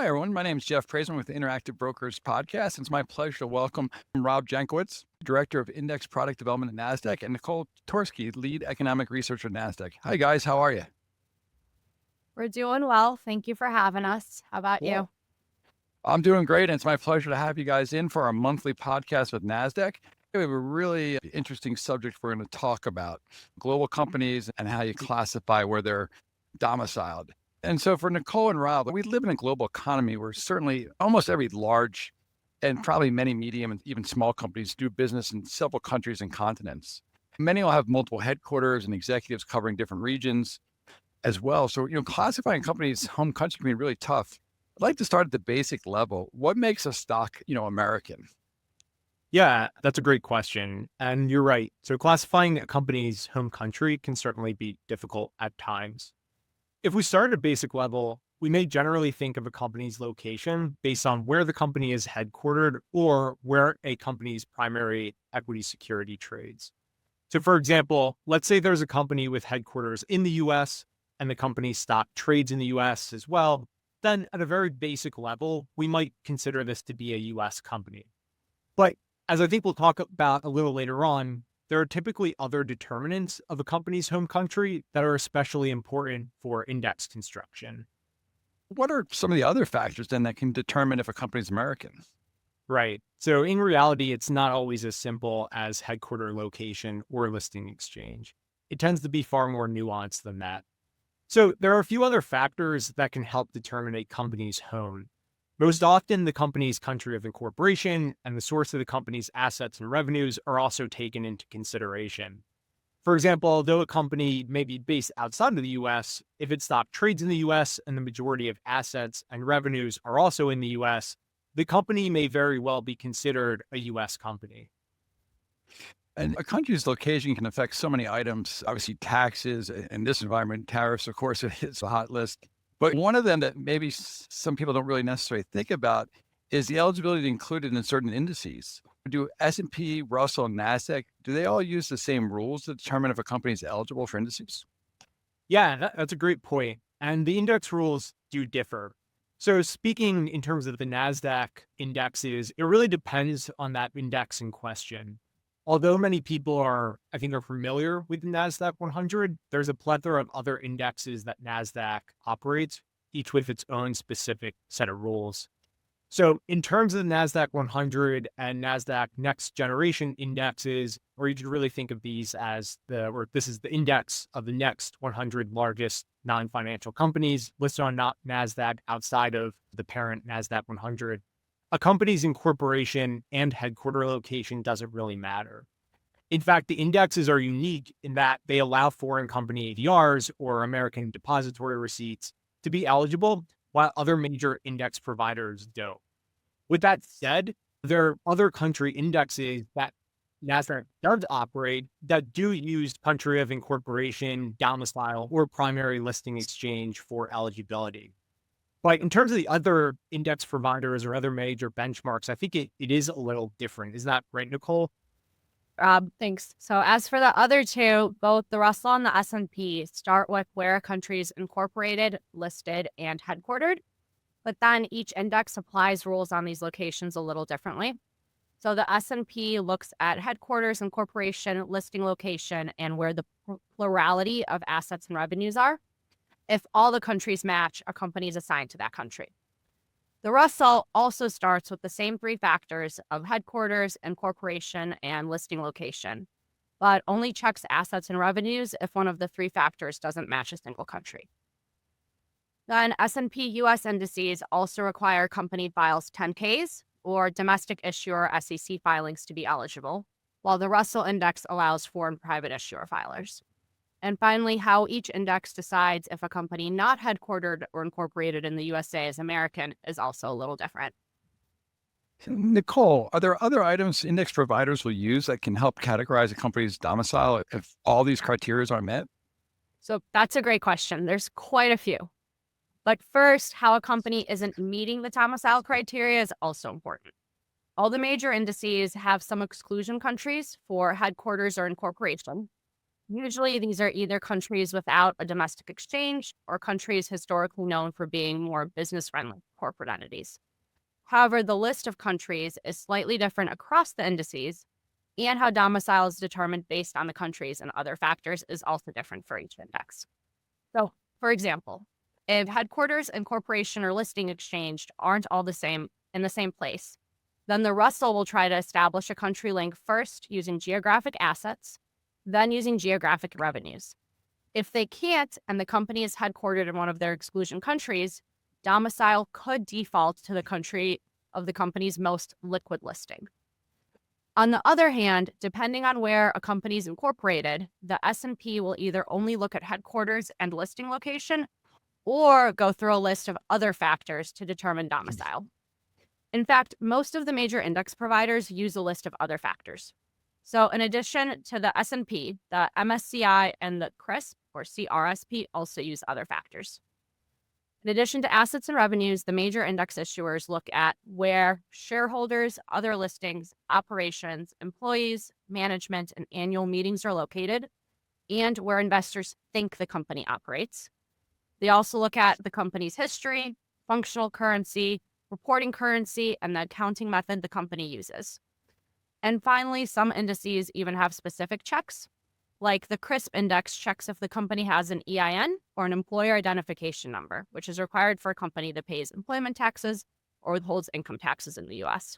Hi, everyone. My name is Jeff Praisman with the Interactive Brokers Podcast. It's my pleasure to welcome Rob Jankowicz, Director of Index Product Development at Nasdaq, and Nicole Torsky, Lead Economic Researcher at Nasdaq. Hi, guys. How are you? We're doing well. Thank you for having us. How about you? I'm doing great, and it's my pleasure to have you guys in for our monthly podcast with Nasdaq. We have a really interesting subject we're going to talk about: global companies and how you classify where they're domiciled. And so for Nicole and Rob, we live in a global economy where certainly almost every large and probably many medium and even small companies do business in several countries and continents. Many will have multiple headquarters and executives covering different regions as well. So, classifying companies' home country can be really tough. I'd like to start at the basic level. What makes a stock, American? Yeah, that's a great question. And you're right. So classifying a company's home country can certainly be difficult at times. If we start at a basic level, we may generally think of a company's location based on where the company is headquartered or where a company's primary equity security trades. So for example, let's say there's a company with headquarters in the US and the company's stock trades in the US as well. Then at a very basic level, we might consider this to be a US company. But as I think we'll talk about a little later on, there are typically other determinants of a company's home country that are especially important for index construction. What are some of the other factors then that can determine if a company's American? Right. So in reality, it's not always as simple as headquarter location or listing exchange. It tends to be far more nuanced than that. So there are a few other factors that can help determine a company's home. Most often, the company's country of incorporation and the source of the company's assets and revenues are also taken into consideration. For example, although a company may be based outside of the US, if its stock trades in the US and the majority of assets and revenues are also in the US, the company may very well be considered a US company. And a country's location can affect so many items, obviously taxes, in this environment, tariffs, of course, it hits a hot list. But one of them that maybe some people don't really necessarily think about is the eligibility included in certain indices. Do S&P, Russell, and Nasdaq, do they all use the same rules to determine if a company is eligible for indices? Yeah, that's a great point. And the index rules do differ. So speaking in terms of the Nasdaq indexes, it really depends on that index in question. Although many people are familiar with the Nasdaq 100, there's a plethora of other indexes that Nasdaq operates, each with its own specific set of rules. So in terms of the Nasdaq 100 and Nasdaq next generation indexes, or you could really think of these as this is the index of the next 100 largest non-financial companies listed on Nasdaq outside of the parent Nasdaq 100. A company's incorporation and headquarter location doesn't really matter. In fact, the indexes are unique in that they allow foreign company ADRs or American depository receipts to be eligible, while other major index providers don't. With that said, there are other country indexes that Nasdaq does operate that do use country of incorporation, domicile, or primary listing exchange for eligibility. But in terms of the other index providers or other major benchmarks, I think it is a little different. Is that right, Nicole? Thanks. So as for the other two, both the Russell and the S&P start with where a country is incorporated, listed, and headquartered. But then each index applies rules on these locations a little differently. So the S&P looks at headquarters, incorporation, listing location, and where the plurality of assets and revenues are. If all the countries match, a company is assigned to that country. The Russell also starts with the same three factors of headquarters, incorporation, and listing location, but only checks assets and revenues if one of the three factors doesn't match a single country. Then S&P US indices also require company files 10Ks or domestic issuer SEC filings to be eligible, while the Russell index allows foreign private issuer filers. And finally, how each index decides if a company not headquartered or incorporated in the USA is American is also a little different. Nicole, are there other items index providers will use that can help categorize a company's domicile if all these criteria are met? So that's a great question. There's quite a few. But first, how a company isn't meeting the domicile criteria is also important. All the major indices have some exclusion countries for headquarters or incorporation. Usually, these are either countries without a domestic exchange or countries historically known for being more business-friendly corporate entities. However, the list of countries is slightly different across the indices, and how domicile is determined based on the countries and other factors is also different for each index. So, for example, if headquarters, incorporation, or listing exchange aren't all the same in the same place, then the Russell will try to establish a country link first using geographic assets, then using geographic revenues. If they can't, and the company is headquartered in one of their exclusion countries, domicile could default to the country of the company's most liquid listing. On the other hand, depending on where a company is incorporated, the S&P will either only look at headquarters and listing location or go through a list of other factors to determine domicile. In fact, most of the major index providers use a list of other factors. So in addition to the S&P, the MSCI and the CRSP or CRSP also use other factors. In addition to assets and revenues, the major index issuers look at where shareholders, other listings, operations, employees, management, and annual meetings are located, and where investors think the company operates. They also look at the company's history, functional currency, reporting currency, and the accounting method the company uses. And finally, some indices even have specific checks, like the CRSP index checks if the company has an EIN or an employer identification number, which is required for a company that pays employment taxes or withholds income taxes in the U.S.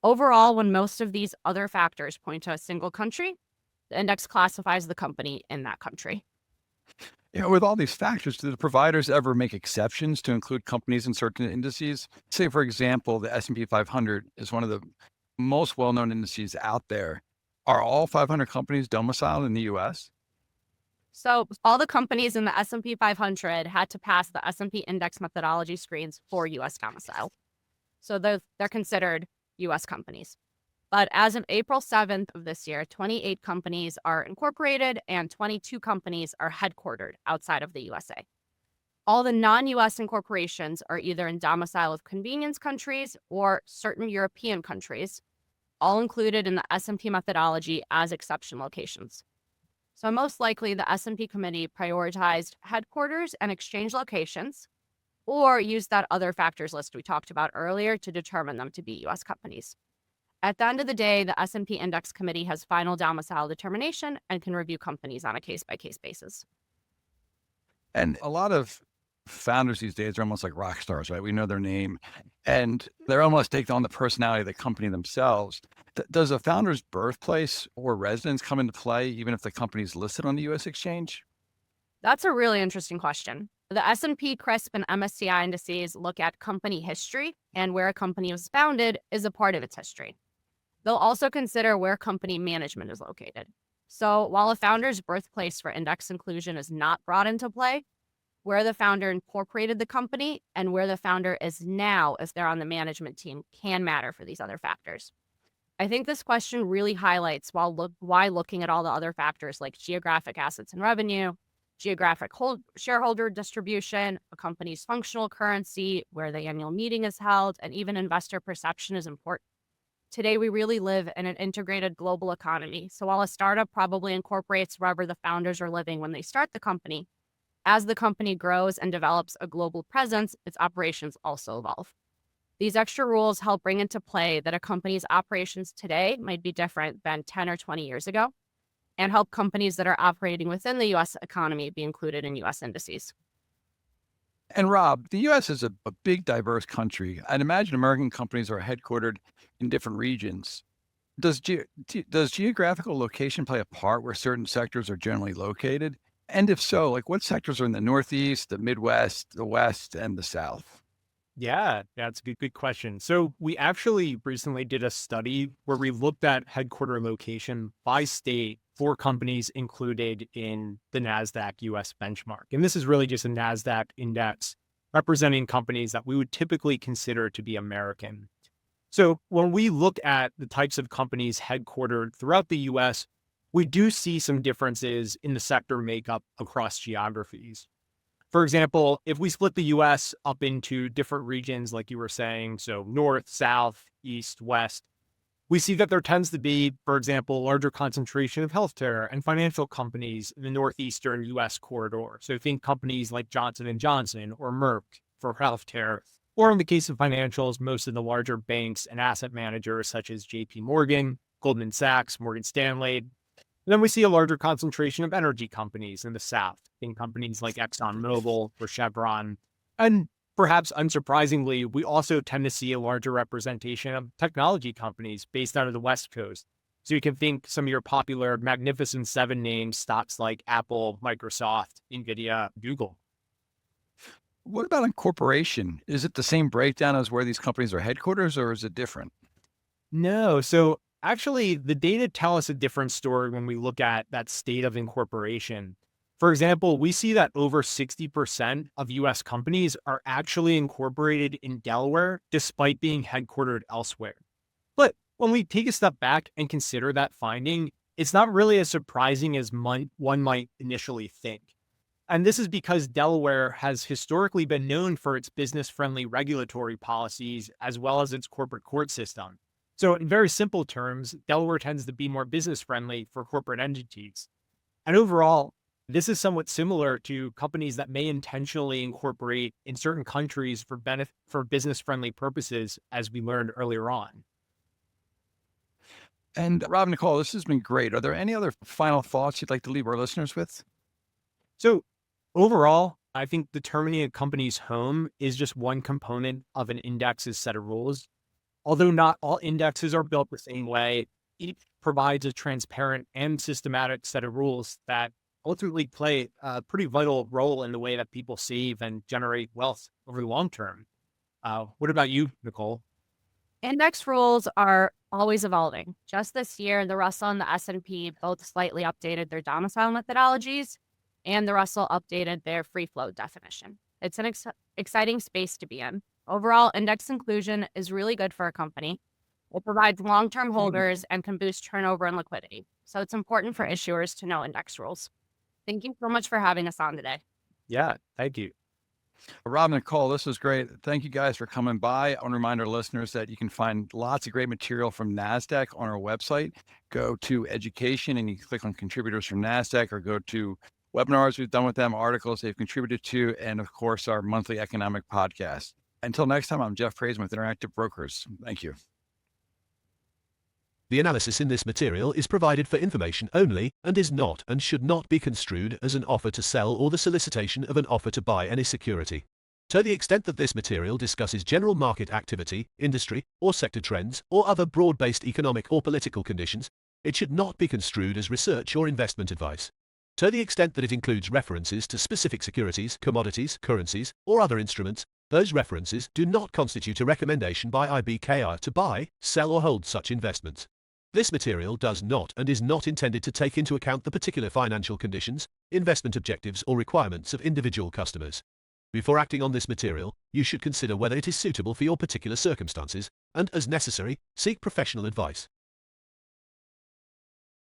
Overall, when most of these other factors point to a single country, the index classifies the company in that country. With all these factors, do the providers ever make exceptions to include companies in certain indices? Say, for example, the S&P 500 is one of the most well-known indices out there. Are all 500 companies domiciled in the U.S.? So all the companies in the S&P 500 had to pass the S&P index methodology screens for U.S. domicile. So they're considered U.S. companies. But as of April 7th of this year, 28 companies are incorporated and 22 companies are headquartered outside of the USA. All the non-U.S. incorporations are either in domicile of convenience countries or certain European countries, all included in the S&P methodology as exception locations. So most likely the S&P committee prioritized headquarters and exchange locations, or used that other factors list we talked about earlier to determine them to be U.S. companies. At the end of the day, the S&P Index Committee has final domicile determination and can review companies on a case-by-case basis. And a lot of founders these days are almost like rock stars, right? We know their name, and they're almost taking on the personality of the company themselves. Does a founder's birthplace or residence come into play, even if the company is listed on the U.S. exchange? That's a really interesting question. The S&P, CRSP, and MSCI indices look at company history, and where a company was founded is a part of its history. They'll also consider where company management is located. So while a founder's birthplace for index inclusion is not brought into play, where the founder incorporated the company and where the founder is now if they're on the management team can matter for these other factors. I think this question really highlights why looking at all the other factors like geographic assets and revenue, geographic shareholder distribution, a company's functional currency, where the annual meeting is held, and even investor perception is important. Today, we really live in an integrated global economy. So while a startup probably incorporates wherever the founders are living when they start the company, as the company grows and develops a global presence, its operations also evolve. These extra rules help bring into play that a company's operations today might be different than 10 or 20 years ago, and help companies that are operating within the U.S. economy be included in U.S. indices. And Rob, the U.S. is a big, diverse country. I'd imagine American companies are headquartered in different regions. Does geographical location play a part where certain sectors are generally located? And if so, like what sectors are in the Northeast, the Midwest, the West, and the South? Yeah, it's a good question. So we actually recently did a study where we looked at headquarter location by state for companies included in the Nasdaq US benchmark. And this is really just a Nasdaq index representing companies that we would typically consider to be American. So when we look at the types of companies headquartered throughout the US, we do see some differences in the sector makeup across geographies. For example, if we split the US up into different regions, like you were saying, so north, south, east, west, we see that there tends to be, for example, a larger concentration of healthcare and financial companies in the northeastern U.S. corridor. So think companies like Johnson & Johnson or Merck for healthcare, or in the case of financials, most of the larger banks and asset managers such as JP Morgan, Goldman Sachs, Morgan Stanley. And then we see a larger concentration of energy companies in the South, in companies like ExxonMobil or Chevron. And perhaps unsurprisingly, we also tend to see a larger representation of technology companies based out of the West Coast. So you can think some of your popular Magnificent Seven names, stocks like Apple, Microsoft, NVIDIA, Google. What about incorporation? Is it the same breakdown as where these companies are headquarters, or is it different? No. So actually, the data tell us a different story when we look at that state of incorporation. For example, we see that over 60% of US companies are actually incorporated in Delaware, despite being headquartered elsewhere. But when we take a step back and consider that finding, it's not really as surprising as one might initially think. And this is because Delaware has historically been known for its business-friendly regulatory policies, as well as its corporate court system. So in very simple terms, Delaware tends to be more business-friendly for corporate entities. And overall, this is somewhat similar to companies that may intentionally incorporate in certain countries for business-friendly purposes, as we learned earlier on. And Rob, Nicole, this has been great. Are there any other final thoughts you'd like to leave our listeners with? So overall, I think determining a company's home is just one component of an index's set of rules. Although not all indexes are built the same way, each provides a transparent and systematic set of rules that ultimately play a pretty vital role in the way that people save and generate wealth over the long term. What about you, Nicole? Index rules are always evolving. Just this year, the Russell and the S&P both slightly updated their domicile methodologies, and the Russell updated their free float definition. It's an exciting space to be in. Overall, index inclusion is really good for a company. It provides long-term holders and can boost turnover and liquidity. So it's important for issuers to know index rules. Thank you so much for having us on today. Yeah, thank you. Rob and Nicole, this was great. Thank you guys for coming by. I want to remind our listeners that you can find lots of great material from Nasdaq on our website. Go to education and you can click on contributors from Nasdaq, or go to webinars we've done with them, articles they've contributed to, and of course, our monthly economic podcast. Until next time, I'm Jeff Praise with Interactive Brokers. Thank you. The analysis in this material is provided for information only and is not and should not be construed as an offer to sell or the solicitation of an offer to buy any security. To the extent that this material discusses general market activity, industry, or sector trends, or other broad-based economic or political conditions, it should not be construed as research or investment advice. To the extent that it includes references to specific securities, commodities, currencies, or other instruments, those references do not constitute a recommendation by IBKR to buy, sell, or hold such investments. This material does not and is not intended to take into account the particular financial conditions, investment objectives, or requirements of individual customers. Before acting on this material, you should consider whether it is suitable for your particular circumstances and, as necessary, seek professional advice.